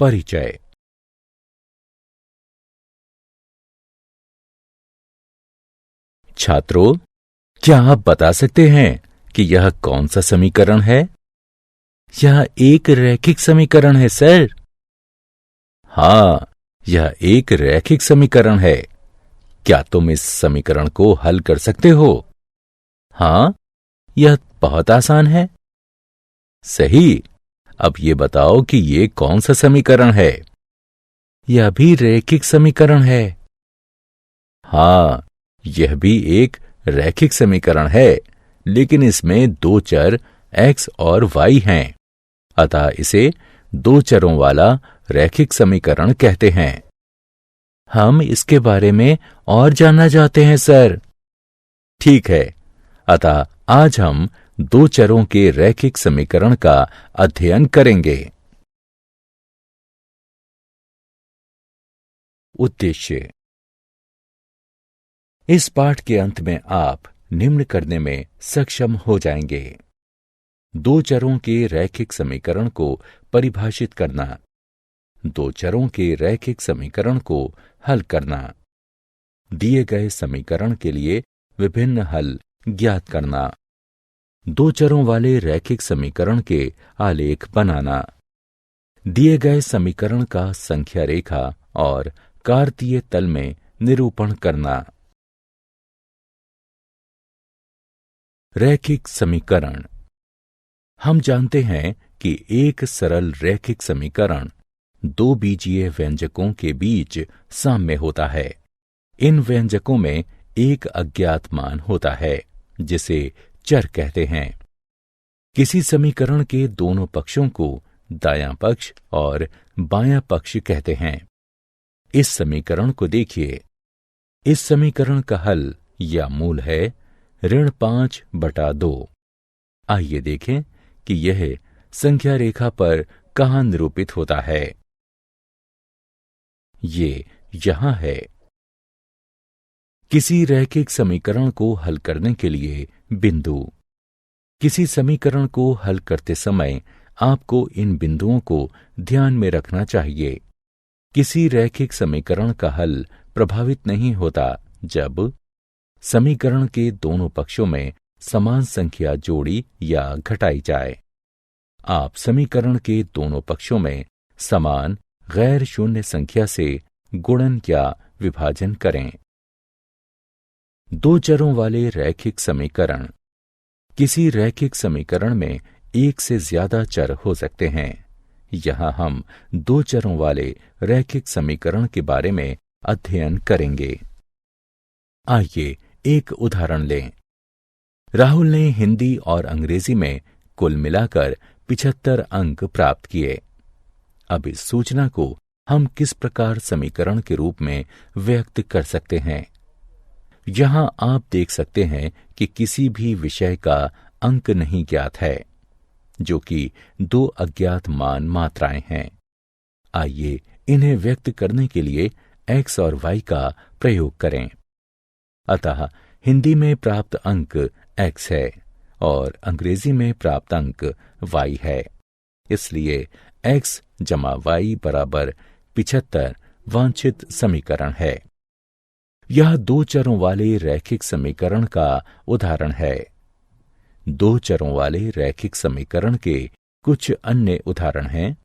परिचय। छात्रों, क्या आप बता सकते हैं कि यह कौन सा समीकरण है? यह एक रैखिक समीकरण है सर। हाँ, यह एक रैखिक समीकरण है। क्या तुम इस समीकरण को हल कर सकते हो? हाँ, यह बहुत आसान है। सही। अब ये बताओ कि ये कौन सा समीकरण है? यह भी रैखिक समीकरण है। हाँ, यह भी एक रैखिक समीकरण है, लेकिन इसमें दो चर x और y हैं, अतः इसे दो चरों वाला रैखिक समीकरण कहते हैं। हम इसके बारे में और जानना चाहते हैं सर। ठीक है, अतः आज हम दो चरों के रैखिक समीकरण का अध्ययन करेंगे। उद्देश्य। इस पाठ के अंत में आप निम्न करने में सक्षम हो जाएंगे। दो चरों के रैखिक समीकरण को परिभाषित करना, दो चरों के रैखिक समीकरण को हल करना, दिए गए समीकरण के लिए विभिन्न हल ज्ञात करना, दो चरों वाले रैखिक समीकरण के आलेख बनाना, दिए गए समीकरण का संख्या रेखा और कार्तीय तल में निरूपण करना। रैखिक समीकरण। हम जानते हैं कि एक सरल रैखिक समीकरण दो बीजीय व्यंजकों के बीच साम्य होता है। इन व्यंजकों में एक अज्ञात मान होता है, जिसे चर कहते हैं। किसी समीकरण के दोनों पक्षों को दायां पक्ष और बायां पक्ष कहते हैं। इस समीकरण को देखिए। इस समीकरण का हल या मूल है ऋण 5/2। आइए देखें कि यह संख्या रेखा पर कहां निरूपित होता है। ये यहां है। किसी रैखिक समीकरण को हल करने के लिए बिंदु। किसी समीकरण को हल करते समय आपको इन बिंदुओं को ध्यान में रखना चाहिए। किसी रैखिक समीकरण का हल प्रभावित नहीं होता जब समीकरण के दोनों पक्षों में समान संख्या जोड़ी या घटाई जाए। आप समीकरण के दोनों पक्षों में समान गैर शून्य संख्या से गुणन या विभाजन करें। दो चरों वाले रैखिक समीकरण। किसी रैखिक समीकरण में एक से ज्यादा चर हो सकते हैं। यहां हम दो चरों वाले रैखिक समीकरण के बारे में अध्ययन करेंगे। आइए एक उदाहरण लें। राहुल ने हिंदी और अंग्रेजी में कुल मिलाकर 75 अंक प्राप्त किए। अब इस सूचना को हम किस प्रकार समीकरण के रूप में व्यक्त कर सकते हैं? यहां आप देख सकते हैं कि किसी भी विषय का अंक नहीं ज्ञात है, जो कि दो अज्ञात मान मात्राएं हैं। आइए इन्हें व्यक्त करने के लिए x और y का प्रयोग करें। अतः हिंदी में प्राप्त अंक x है और अंग्रेजी में प्राप्त अंक y है। इसलिए x जमा y बराबर 75 वांछित समीकरण है। यह दो चरों वाले रैखिक समीकरण का उदाहरण है। दो चरों वाले रैखिक समीकरण के कुछ अन्य उदाहरण हैं।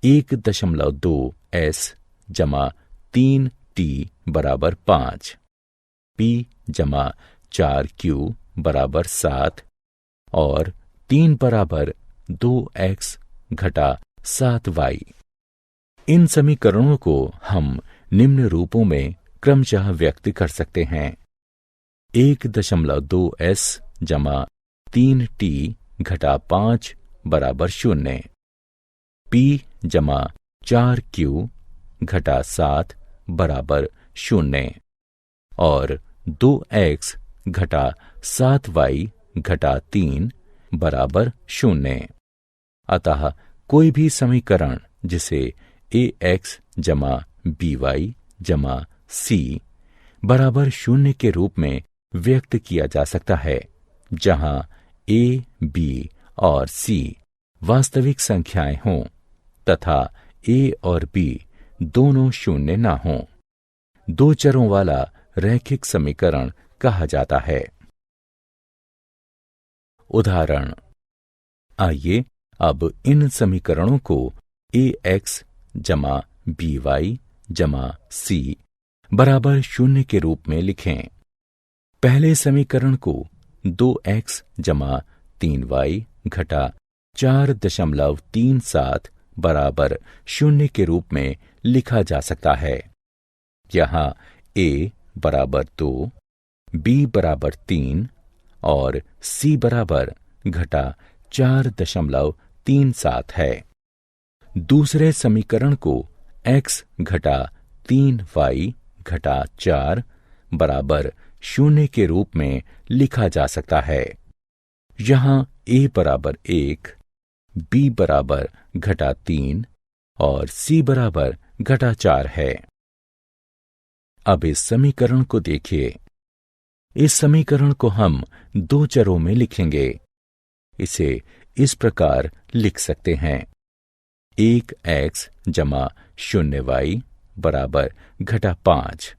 1.2s जमा 3t बराबर 5, p जमा 4q बराबर 7 और 3 बराबर 2x घटा 7y। इन समीकरणों को हम निम्न रूपों में क्रमशः व्यक्त कर सकते हैं। 1.2s जमा 3t घटा 5 बराबर 0, p जमा 4q घटा 7 बराबर 0 और 2x घटा 7y घटा 3 बराबर 0। अतः कोई भी समीकरण जिसे ax जमा by जमा c बराबर 0 के रूप में व्यक्त किया जा सकता है, जहां a, b और c वास्तविक संख्याएं हों तथा ए और बी दोनों शून्य ना हों। दो चरों वाला रैखिक समीकरण कहा जाता है। उदाहरण, आइए अब इन समीकरणों को ax जमा by जमा c बराबर 0 के रूप में लिखें। पहले समीकरण को 2x जमा 3y घटा 4.37 बराबर 0 के रूप में लिखा जा सकता है। यहाँ a बराबर 2, b बराबर 3 और c बराबर घटा 4.37 है। दूसरे समीकरण को x घटा 3y घटा 4 बराबर 0 के रूप में लिखा जा सकता है। यहाँ a बराबर 1, b बराबर घटा 3 और c बराबर घटा 4 है। अब इस समीकरण को देखिए। इस समीकरण को हम दो चरों में लिखेंगे। इसे इस प्रकार लिख सकते हैं, 1x जमा 0y बराबर घटा 5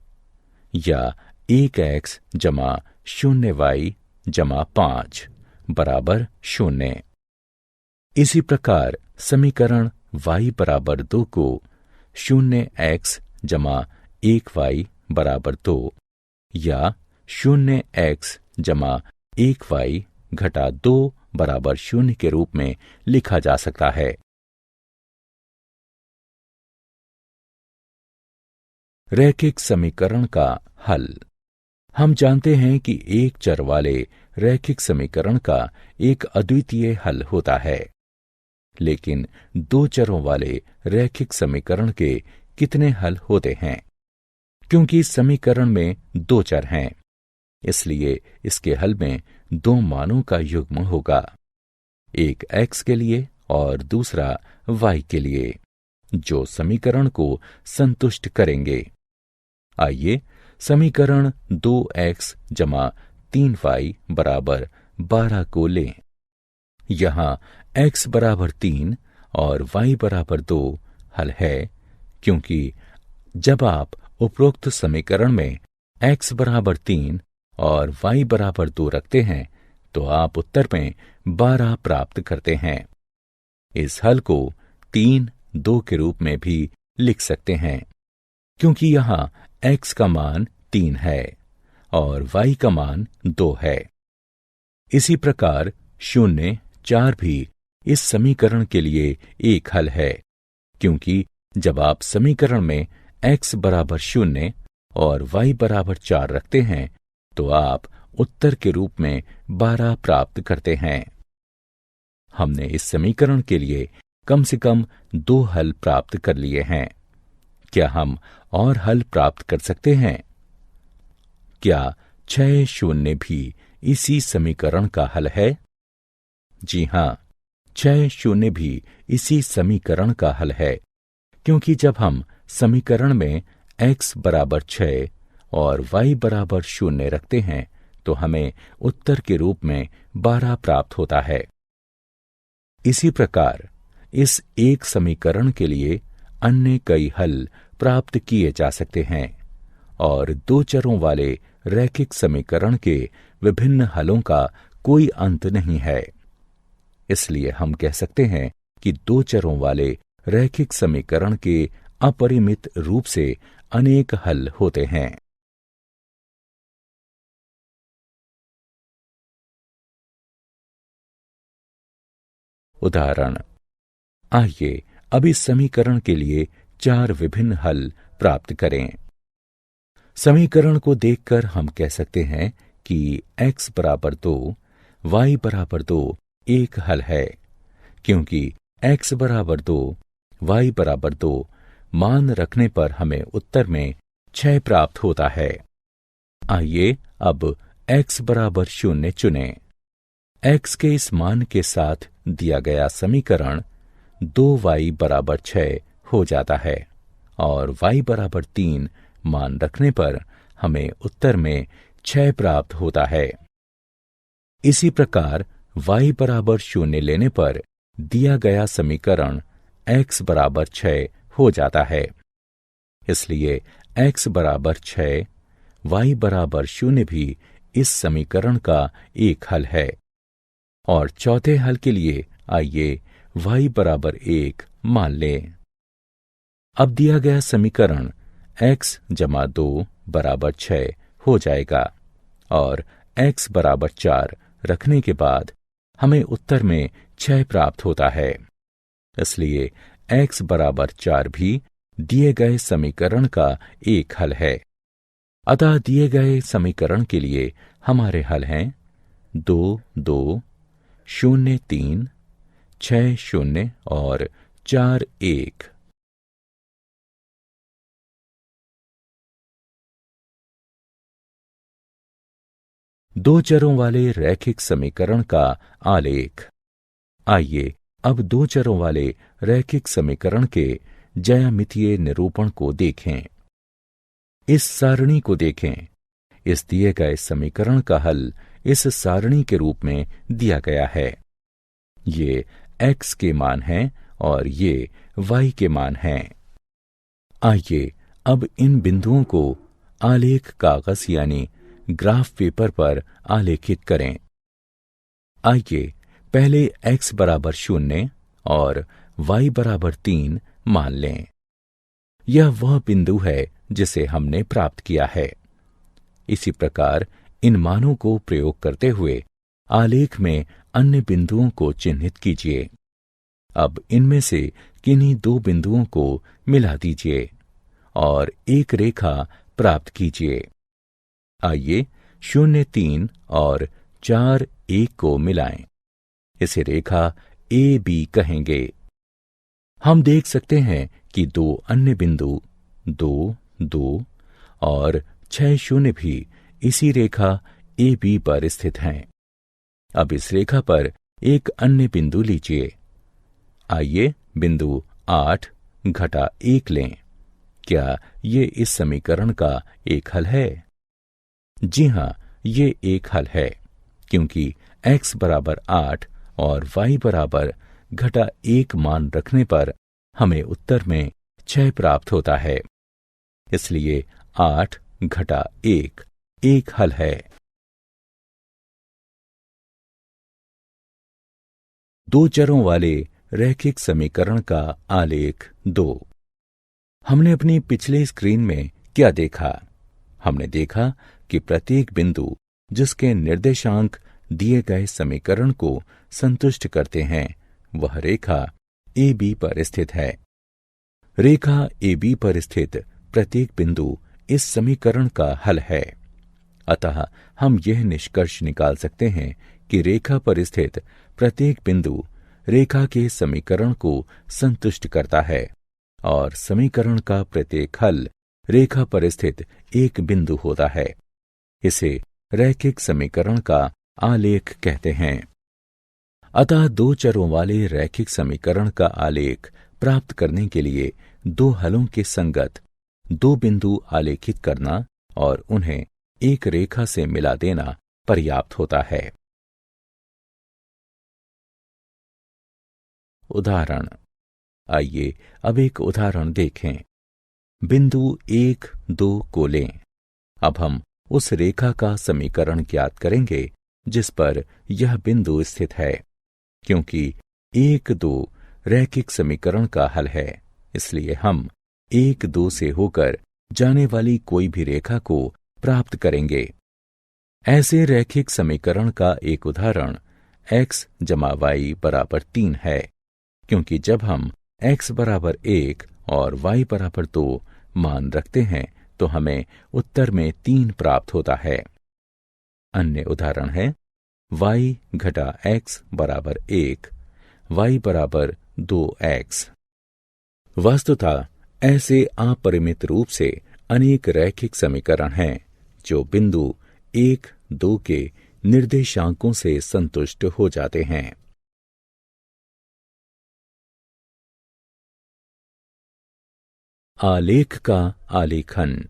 या 1x जमा 0y जमा 5 बराबर 0। इसी प्रकार समीकरण y बराबर 2 को 0x जमा 1y बराबर 2 या 0x जमा 1y घटा 2 बराबर 0 के रूप में लिखा जा सकता है। रैखिक समीकरण का हल। हम जानते हैं कि एक चर वाले रैखिक समीकरण का एक अद्वितीय हल होता है, लेकिन दो चरों वाले रैखिक समीकरण के कितने हल होते हैं? क्योंकि समीकरण में दो चर हैं, इसलिए इसके हल में दो मानों का युग्म होगा, एक x के लिए और दूसरा y के लिए, जो समीकरण को संतुष्ट करेंगे। आइए समीकरण 2x जमा 3y बराबर 12 को लें। यहाँ x बराबर 3 और y बराबर 2 हल है, क्योंकि जब आप उपरोक्त समीकरण में x बराबर 3 और y बराबर 2 रखते हैं तो आप उत्तर में 12 प्राप्त करते हैं। इस हल को 3, 2 के रूप में भी लिख सकते हैं, क्योंकि यहाँ x का मान 3 है और y का मान 2 है। इसी प्रकार 0, 4 भी इस समीकरण के लिए एक हल है, क्योंकि जब आप समीकरण में x बराबर 0 और y बराबर 4 रखते हैं तो आप उत्तर के रूप में 12 प्राप्त करते हैं। हमने इस समीकरण के लिए कम से कम 2 हल प्राप्त कर लिए हैं। क्या हम और हल प्राप्त कर सकते हैं? क्या 6 शून्य भी इसी समीकरण का हल है? जी हां, 6 शून्य भी इसी समीकरण का हल है, क्योंकि जब हम समीकरण में x बराबर 6 और y बराबर 0 रखते हैं तो हमें उत्तर के रूप में 12 प्राप्त होता है। इसी प्रकार इस एक समीकरण के लिए अन्य कई हल प्राप्त किए जा सकते हैं और दो चरों वाले रैखिक समीकरण के विभिन्न हलों का कोई अंत नहीं है। इसलिए हम कह सकते हैं कि दो चरों वाले रैखिक समीकरण के अपरिमित रूप से अनेक हल होते हैं। उदाहरण, आइए अब इस समीकरण के लिए 4 विभिन्न हल प्राप्त करें। समीकरण को देखकर हम कह सकते हैं कि x बराबर 2, y बराबर 2 एक हल है, क्योंकि x बराबर 2, y बराबर 2 मान रखने पर हमें उत्तर में 6 प्राप्त होता है। आइए अब x बराबर 0 चुनें। x के इस मान के साथ दिया गया समीकरण 2y बराबर 6 हो जाता है और y बराबर 3 मान रखने पर हमें उत्तर में 6 प्राप्त होता है। इसी प्रकार y बराबर 0 लेने पर दिया गया समीकरण x बराबर 6 हो जाता है। इसलिए x बराबर 6, y बराबर 0 भी इस समीकरण का एक हल है। और चौथे हल के लिए आइए y बराबर 1 मान लें। अब दिया गया समीकरण x जमा 2 बराबर 6 हो जाएगा और x बराबर 4 रखने के बाद हमें उत्तर में 6 प्राप्त होता है। इसलिए x बराबर 4 भी दिए गए समीकरण का एक हल है। अतः दिए गए समीकरण के लिए हमारे हल हैं 2, 2, 0, 3, 6, 0 और 4, 1। दो चरों वाले रैखिक समीकरण का आलेख। आइए अब दो चरों वाले रैखिक समीकरण के ज्यामितीय निरूपण को देखें। इस सारणी को देखें। इस दिए गए समीकरण का हल इस सारणी के रूप में दिया गया है। ये x के मान हैं और ये y के मान हैं। आइए अब इन बिंदुओं को आलेख कागज यानी ग्राफ पेपर पर आलेखित करें। आइए पहले x बराबर 0 और y बराबर 3 मान लें। यह वह बिंदु है जिसे हमने प्राप्त किया है। इसी प्रकार इन मानों को प्रयोग करते हुए आलेख में अन्य बिंदुओं को चिन्हित कीजिए। अब इनमें से किन्हीं दो बिंदुओं को मिला दीजिए और एक रेखा प्राप्त कीजिए। आइए 0, 3 और 4, 1 को मिलाएं। इसे रेखा AB कहेंगे। हम देख सकते हैं कि दो अन्य बिंदु 2, 2 और 6, 0 भी इसी रेखा AB पर स्थित हैं। अब इस रेखा पर एक अन्य बिंदु लीजिए। आइए बिंदु 8 घटा 1 लें। क्या ये इस समीकरण का एक हल है? जी हाँ, ये एक हल है, क्योंकि x बराबर 8 और y बराबर घटा 1 मान रखने पर हमें उत्तर में 6 प्राप्त होता है। इसलिए 8 घटा 1 एक हल है। दो चरों वाले रैखिक समीकरण का आलेख 2। हमने अपनी पिछली स्क्रीन में क्या देखा? हमने देखा कि प्रत्येक बिंदु जिसके निर्देशांक दिए गए समीकरण को संतुष्ट करते हैं, वह रेखा AB पर स्थित है। रेखा AB पर स्थित प्रत्येक बिंदु इस समीकरण का हल है। अतः हम यह निष्कर्ष निकाल सकते हैं कि रेखा पर स्थित प्रत्येक बिंदु रेखा के समीकरण को संतुष्ट करता है और समीकरण का प्रत्येक हल रेखा पर स्थित एक बिंदु होता है। इसे रैखिक समीकरण का आलेख कहते हैं। अतः दो चरों वाले रैखिक समीकरण का आलेख प्राप्त करने के लिए दो हलों के संगत दो बिंदु आलेखित करना और उन्हें एक रेखा से मिला देना पर्याप्त होता है। उदाहरण। आइए अब एक उदाहरण देखें। बिंदु 1, 2 को लें। अब हम उस रेखा का समीकरण ज्ञात करेंगे जिस पर यह बिंदु स्थित है। क्योंकि 1, 2 रैखिक समीकरण का हल है, इसलिए हम 1, 2 से होकर जाने वाली कोई भी रेखा को प्राप्त करेंगे। ऐसे रैखिक समीकरण का एक उदाहरण x जमा y बराबर 3 है, क्योंकि जब हम x बराबर 1 और y बराबर 2 मान रखते हैं तो हमें उत्तर में 3 प्राप्त होता है। अन्य उदाहरण है y घटा x बराबर 1, y बराबर 2x। वस्तुतः ऐसे अपरिमित रूप से अनेक रैखिक समीकरण हैं जो बिंदु 1, 2 के निर्देशांकों से संतुष्ट हो जाते हैं। आलेख का आलेखन।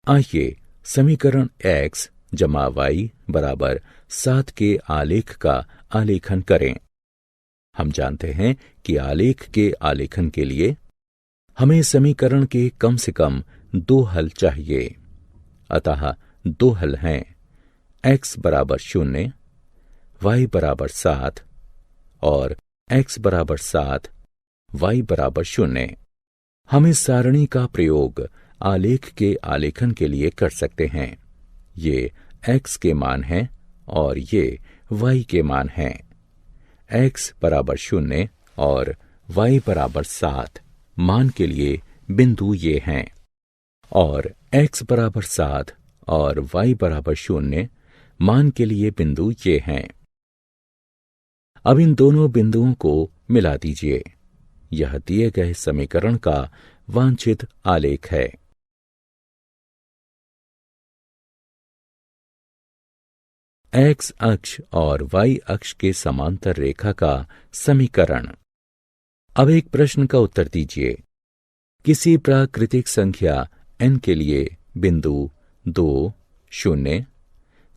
आइए समीकरण x जमा y बराबर 7 के आलेख का आलेखन करें। हम जानते हैं कि आलेख के आलेखन के लिए हमें समीकरण के कम से कम 2 हल चाहिए। अतः 2 हल हैं x बराबर 0, y बराबर 7 और x बराबर 7, y बराबर 0। हम इस सारणी का प्रयोग आलेख के आलेखन के लिए कर सकते हैं। ये x के मान हैं और ये y के मान हैं। x बराबर 0 और y बराबर 7 मान के लिए बिंदु ये हैं और x बराबर 7 और y बराबर 0 मान के लिए बिंदु ये हैं। अब इन दोनों बिंदुओं को मिला दीजिए। यह दिए गए समीकरण का वांछित आलेख है। x अक्ष और y अक्ष के समांतर रेखा का समीकरण। अब एक प्रश्न का उत्तर दीजिए। किसी प्राकृतिक संख्या n के लिए बिंदु 2, 0,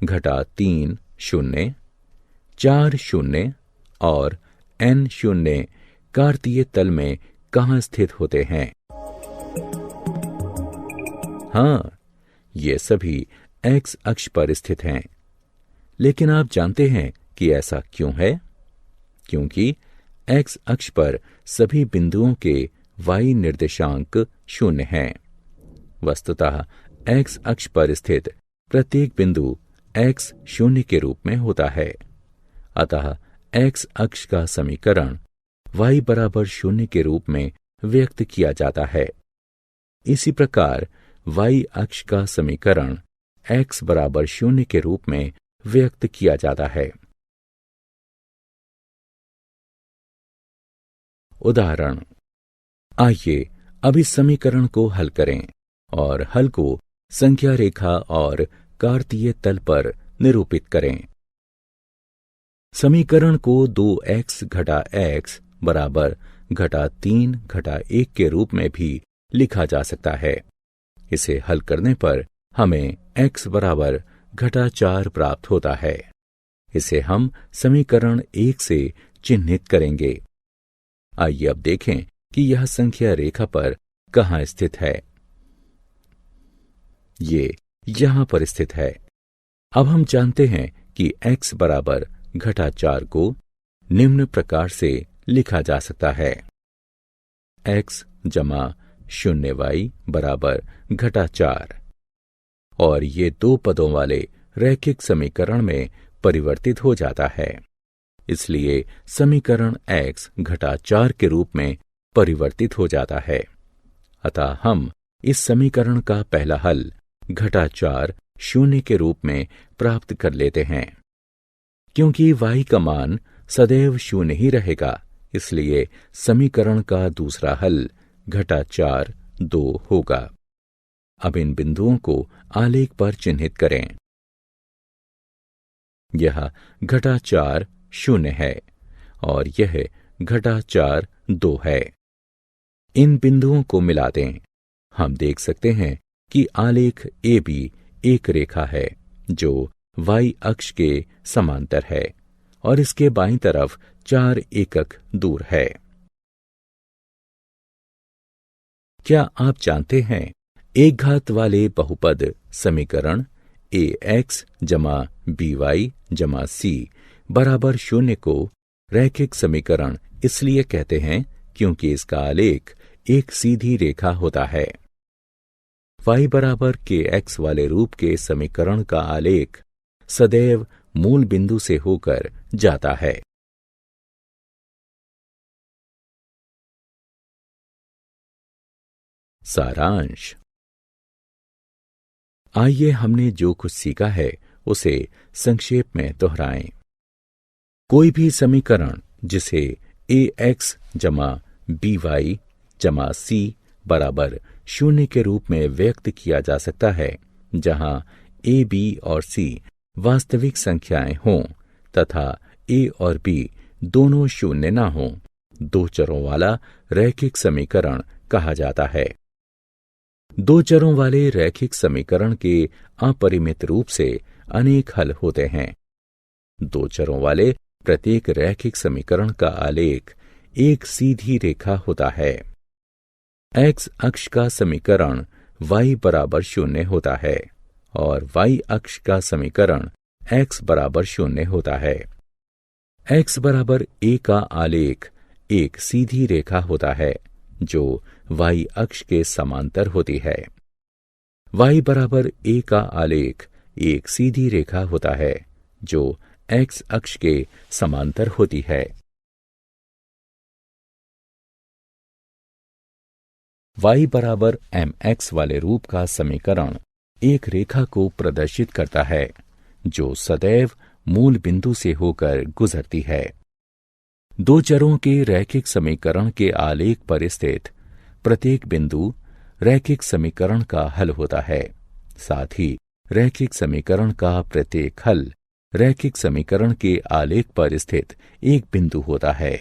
-3, 0, 4, 0 और n 0 कार्तीय तल में कहाँ स्थित होते हैं? हाँ, ये सभी x अक्ष पर स्थित हैं। लेकिन आप जानते हैं कि ऐसा क्यों है? क्योंकि x अक्ष पर सभी बिंदुओं के y निर्देशांक 0 हैं। वस्तुतः x अक्ष पर स्थित प्रत्येक बिंदु x 0 के रूप में होता है। अतः x अक्ष का समीकरण y बराबर 0 के रूप में व्यक्त किया जाता है। इसी प्रकार y अक्ष का समीकरण x बराबर 0 के रूप में व्यक्त किया जाता है। उदाहरण। आइए अब इस समीकरण को हल करें और हल को संख्या रेखा और कार्तीय तल पर निरूपित करें। समीकरण को 2x घटा x बराबर -3 घटा 1 के रूप में भी लिखा जा सकता है। इसे हल करने पर हमें x बराबर -4 प्राप्त होता है। इसे हम समीकरण 1 से चिन्हित करेंगे। आइए अब देखें कि यह संख्या रेखा पर कहाँ स्थित है। ये यहां पर स्थित है। अब हम जानते हैं कि x बराबर -4 को निम्न प्रकार से लिखा जा सकता है। x जमा 0y बराबर -4 और ये 2 पदों वाले रैखिक समीकरण में परिवर्तित हो जाता है। इसलिए समीकरण x -4 के रूप में परिवर्तित हो जाता है। अतः हम इस समीकरण का पहला हल -4 0 के रूप में प्राप्त कर लेते हैं। क्योंकि y का मान सदैव 0 ही रहेगा, इसलिए समीकरण का दूसरा हल -4 2 होगा। अब इन बिंदुओं को आलेख पर चिन्हित करें। यह -4 0 है और यह -4 2 है। इन बिंदुओं को मिला दें। हम देख सकते हैं कि आलेख AB एक रेखा है जो y अक्ष के समांतर है और इसके बाईं तरफ 4 एकक दूर है। क्या आप जानते हैं एक घात वाले बहुपद समीकरण ax जमा by जमा c बराबर 0 को रैखिक समीकरण इसलिए कहते हैं क्योंकि इसका आलेख एक सीधी रेखा होता है। y बराबर kx वाले रूप के समीकरण का आलेख सदैव मूल बिंदु से होकर जाता है। सारांश। आइए हमने जो कुछ सीखा है उसे संक्षेप में दोहराएं। कोई भी समीकरण जिसे ax जमा by जमा c बराबर 0 के रूप में व्यक्त किया जा सकता है, जहां a, b और c वास्तविक संख्याएं हों तथा a और b दोनों 0 न हों, 2 चरों वाला रैखिक समीकरण कहा जाता है। 2 चरों वाले रैखिक समीकरण के अपरिमित रूप से अनेक हल होते हैं। 2 चरों वाले प्रत्येक रैखिक समीकरण का आलेख एक सीधी रेखा होता है। एक्स अक्ष का समीकरण y बराबर 0 होता है और y अक्ष का समीकरण x बराबर 0 होता है। x बराबर a का आलेख एक सीधी रेखा होता है जो y अक्ष के समांतर होती है। y बराबर a का आलेख एक सीधी रेखा होता है जो x अक्ष के समांतर होती है। y बराबर mx वाले रूप का समीकरण एक रेखा को प्रदर्शित करता है जो सदैव मूल बिंदु से होकर गुजरती है। दो चरों के रैखिक समीकरण के आलेख पर स्थित प्रत्येक बिंदु रैखिक समीकरण का हल होता है। साथ ही रैखिक समीकरण का प्रत्येक हल रैखिक समीकरण के आलेख पर स्थित एक बिंदु होता है।